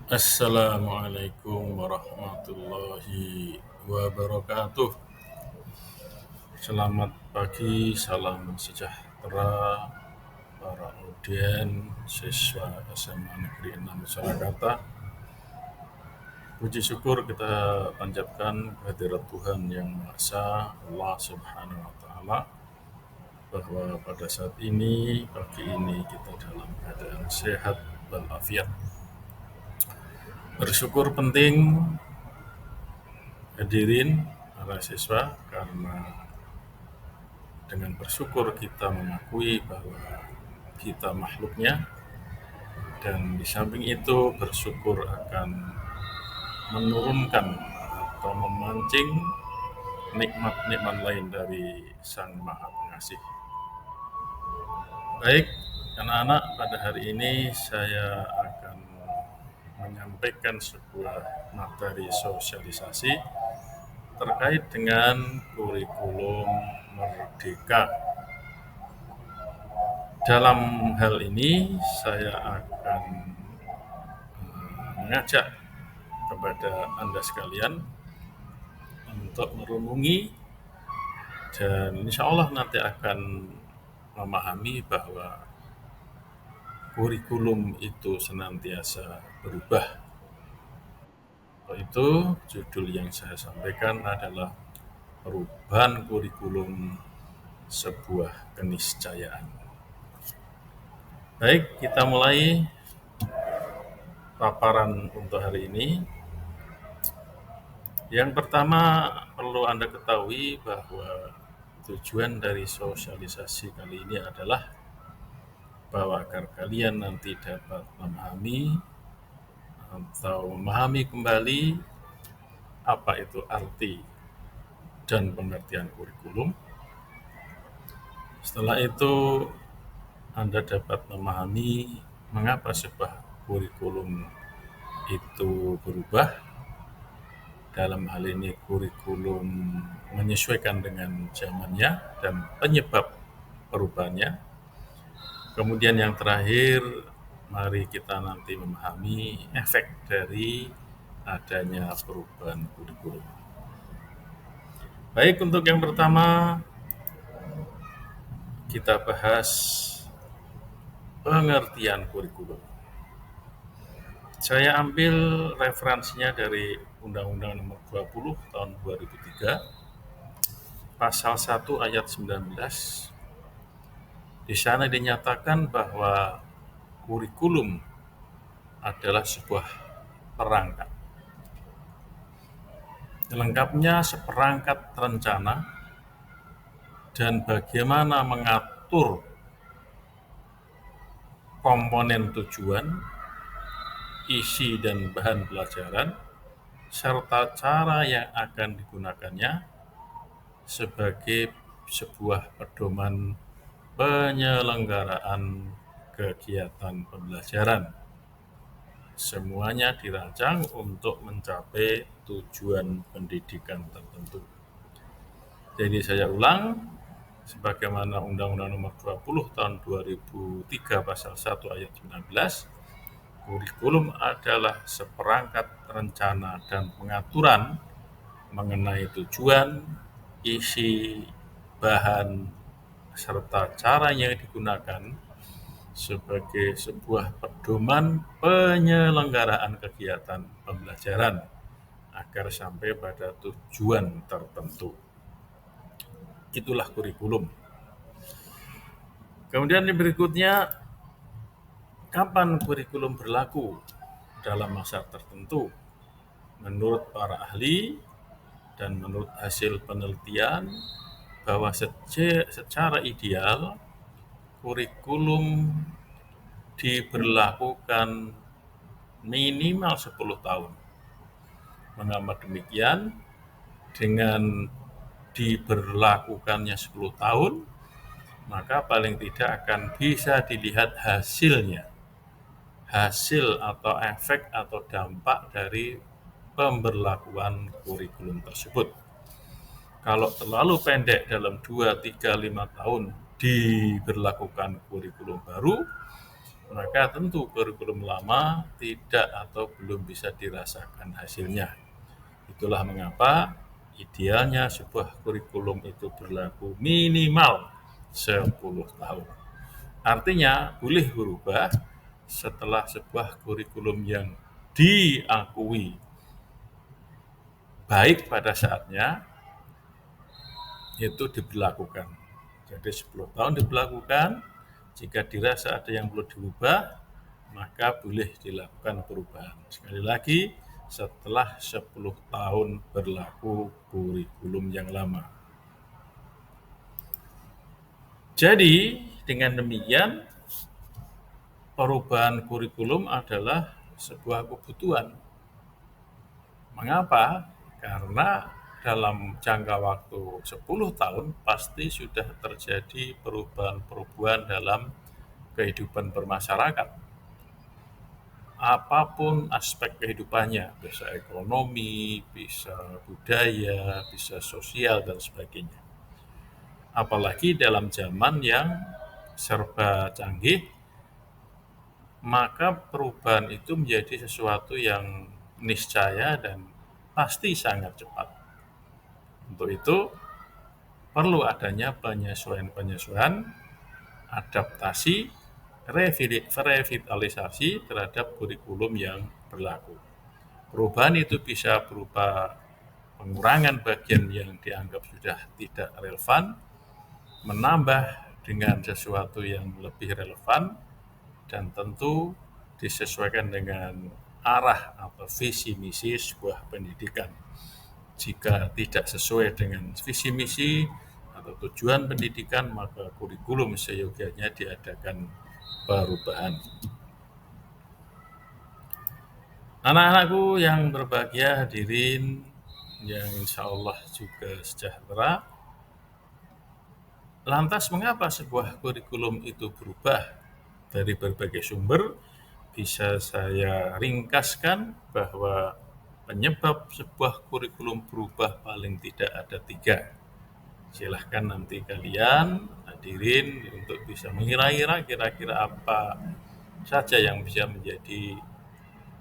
Assalamualaikum warahmatullahi wabarakatuh. Selamat pagi, salam sejahtera para audien siswa SMA Negeri 6 Surakarta. Puji syukur kita panjatkan kehadirat Tuhan Yang Maha Esa, Allah Subhanahu wa Ta'ala, bahwa pada saat ini, pagi ini kita dalam keadaan sehat walafiat. Bersyukur penting, hadirin para siswa, karena dengan bersyukur kita mengakui bahwa kita makhluknya, dan di samping itu bersyukur akan menurunkan atau memancing nikmat-nikmat lain dari Sang Maha Pengasih. Baik, anak-anak, pada hari ini saya akan menyampaikan sebuah materi sosialisasi terkait dengan kurikulum Merdeka. Dalam hal ini saya akan mengajak kepada Anda sekalian untuk merenungi dan insya Allah nanti akan memahami bahwa kurikulum itu senantiasa berubah. Itu judul yang saya sampaikan adalah perubahan kurikulum sebuah keniscayaan. Baik, kita mulai paparan untuk hari ini. Yang pertama perlu Anda ketahui bahwa tujuan dari sosialisasi kali ini adalah bahwa agar kalian nanti dapat memahami atau memahami kembali apa itu arti dan pengertian kurikulum. Setelah itu Anda dapat memahami mengapa sebuah kurikulum itu berubah. Dalam hal ini kurikulum menyesuaikan dengan zamannya dan penyebab perubahannya. Kemudian yang terakhir, mari kita nanti memahami efek dari adanya perubahan kurikulum. Baik, untuk yang pertama kita bahas pengertian kurikulum. Saya ambil referensinya dari Undang-Undang Nomor 20 tahun 2003, Pasal 1 ayat 19. Di sana dinyatakan bahwa kurikulum adalah sebuah perangkat. Lengkapnya seperangkat rencana dan bagaimana mengatur komponen tujuan, isi dan bahan pelajaran, serta cara yang akan digunakannya sebagai sebuah pedoman penyelenggaraan kegiatan pembelajaran. Semuanya dirancang untuk mencapai tujuan pendidikan tertentu. Jadi saya ulang, sebagaimana Undang-Undang Nomor 20 tahun 2003 Pasal 1 ayat 19, kurikulum adalah seperangkat rencana dan pengaturan mengenai tujuan, isi, bahan, serta cara yang digunakan sebagai sebuah pedoman penyelenggaraan kegiatan pembelajaran agar sampai pada tujuan tertentu. Itulah kurikulum. Kemudian yang berikutnya, kapan kurikulum berlaku dalam masa tertentu? Menurut para ahli dan menurut hasil penelitian, bahwa secara ideal kurikulum diberlakukan minimal 10 tahun. Mengapa demikian? Dengan diberlakukannya 10 tahun, maka paling tidak akan bisa dilihat hasilnya. Hasil atau efek atau dampak dari pemberlakuan kurikulum tersebut. Kalau terlalu pendek dalam 2, 3, 5 tahun diberlakukan kurikulum baru, maka tentu kurikulum lama tidak atau belum bisa dirasakan hasilnya. Itulah mengapa idealnya sebuah kurikulum itu berlaku minimal 10 tahun. Artinya boleh berubah setelah sebuah kurikulum yang diakui baik pada saatnya itu diberlakukan. Jadi 10 tahun diberlakukan, jika dirasa ada yang perlu diubah, maka boleh dilakukan perubahan. Sekali lagi, setelah 10 tahun berlaku kurikulum yang lama. Jadi, dengan demikian, perubahan kurikulum adalah sebuah kebutuhan. Mengapa? Karena dalam jangka waktu 10 tahun pasti sudah terjadi perubahan-perubahan dalam kehidupan bermasyarakat. Apapun aspek kehidupannya, bisa ekonomi, bisa budaya, bisa sosial, dan sebagainya. Apalagi dalam zaman yang serba canggih, maka perubahan itu menjadi sesuatu yang niscaya dan pasti sangat cepat. Untuk itu, perlu adanya penyesuaian-penyesuaian, adaptasi, revitalisasi terhadap kurikulum yang berlaku. Perubahan itu bisa berupa pengurangan bagian yang dianggap sudah tidak relevan, menambah dengan sesuatu yang lebih relevan, dan tentu disesuaikan dengan arah atau visi misi sebuah pendidikan. Jika tidak sesuai dengan visi misi atau tujuan pendidikan, maka kurikulum seyogianya diadakan perubahan. Anak-anakku yang berbahagia, hadirin yang insya Allah juga sejahtera. Lantas mengapa sebuah kurikulum itu berubah? Dari berbagai sumber bisa saya ringkaskan bahwa penyebab sebuah kurikulum berubah paling tidak ada 3. Silahkan nanti kalian hadirin untuk bisa mengira-ira kira-kira apa saja yang bisa menjadi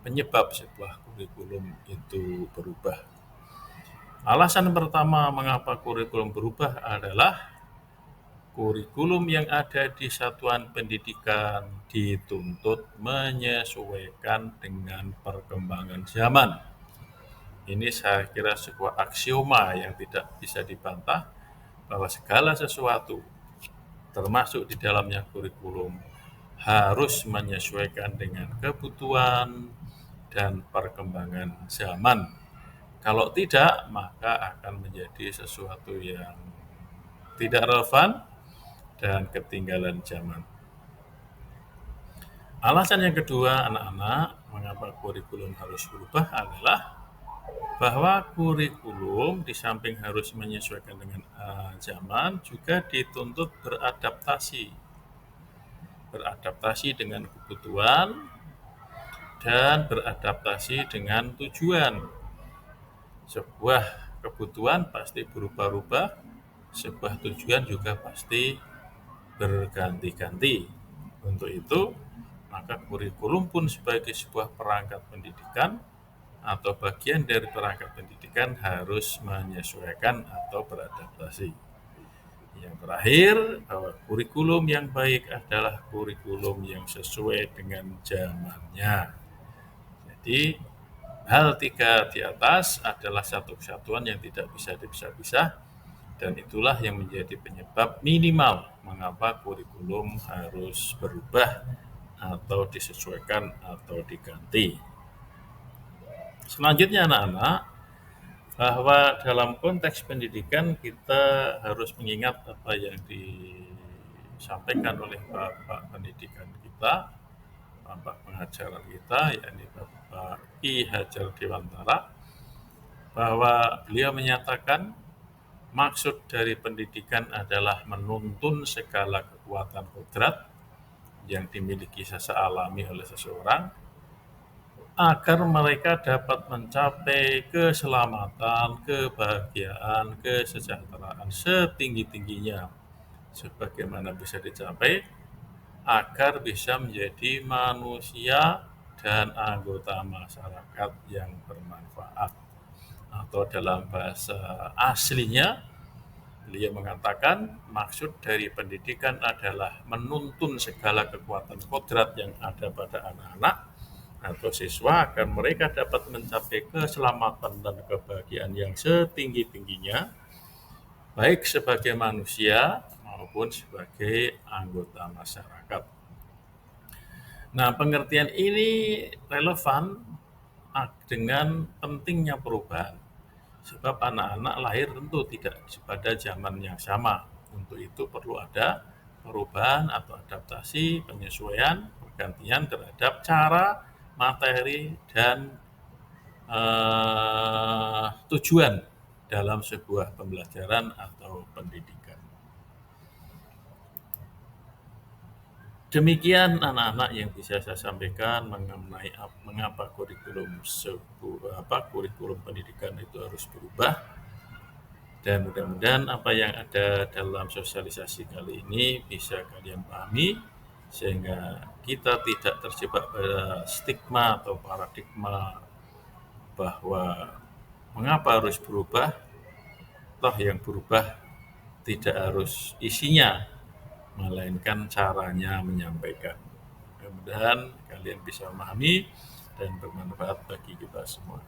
penyebab sebuah kurikulum itu berubah. Alasan pertama mengapa kurikulum berubah adalah kurikulum yang ada di satuan pendidikan dituntut menyesuaikan dengan perkembangan zaman. Ini saya kira sebuah aksioma yang tidak bisa dibantah, bahwa segala sesuatu, termasuk di dalamnya kurikulum, harus menyesuaikan dengan kebutuhan dan perkembangan zaman. Kalau tidak, maka akan menjadi sesuatu yang tidak relevan dan ketinggalan zaman. Alasan yang kedua, anak-anak, mengapa kurikulum harus berubah adalah bahwa kurikulum di samping harus menyesuaikan dengan zaman, juga dituntut beradaptasi dengan kebutuhan dan beradaptasi dengan tujuan. Sebuah kebutuhan pasti berubah-ubah, sebuah tujuan juga pasti berganti-ganti. Untuk itu, maka kurikulum pun sebagai sebuah perangkat pendidikan atau bagian dari perangkat pendidikan harus menyesuaikan atau beradaptasi. Yang terakhir, bahwa kurikulum yang baik adalah kurikulum yang sesuai dengan zamannya. Jadi, hal 3 di atas adalah satu kesatuan yang tidak bisa dipisah-pisah, dan itulah yang menjadi penyebab minimal mengapa kurikulum harus berubah atau disesuaikan atau diganti. Selanjutnya anak-anak, bahwa dalam konteks pendidikan kita harus mengingat apa yang disampaikan oleh Bapak Pendidikan kita, Bapak Pengajaran kita, yakni Bapak Ki Hajar Dewantara, bahwa beliau menyatakan maksud dari pendidikan adalah menuntun segala kekuatan kodrat yang dimiliki secara alami oleh seseorang agar mereka dapat mencapai keselamatan, kebahagiaan, kesejahteraan setinggi-tingginya, sebagaimana bisa dicapai agar bisa menjadi manusia dan anggota masyarakat yang bermanfaat. Atau dalam bahasa aslinya, beliau mengatakan maksud dari pendidikan adalah menuntun segala kekuatan kodrat yang ada pada anak-anak atau siswa agar mereka dapat mencapai keselamatan dan kebahagiaan yang setinggi-tingginya, baik sebagai manusia maupun sebagai anggota masyarakat. Nah, pengertian ini relevan dengan pentingnya perubahan. Sebab anak-anak lahir tentu tidak pada zaman yang sama. Untuk itu perlu ada perubahan atau adaptasi, penyesuaian, pergantian terhadap cara, materi, dan tujuan dalam sebuah pembelajaran atau pendidikan. Demikian anak-anak yang bisa saya sampaikan mengenai mengapa kurikulum pendidikan itu harus berubah. Dan mudah-mudahan apa yang ada dalam sosialisasi kali ini bisa kalian pahami, sehingga kita tidak terjebak pada stigma atau paradigma bahwa mengapa harus berubah, toh yang berubah tidak harus isinya, melainkan caranya menyampaikan. Mudah-mudahan kalian bisa memahami dan bermanfaat bagi kita semua.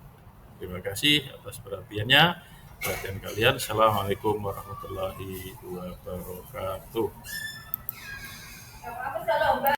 Terima kasih atas perhatiannya. Perhatian kalian. Assalamualaikum warahmatullahi wabarakatuh.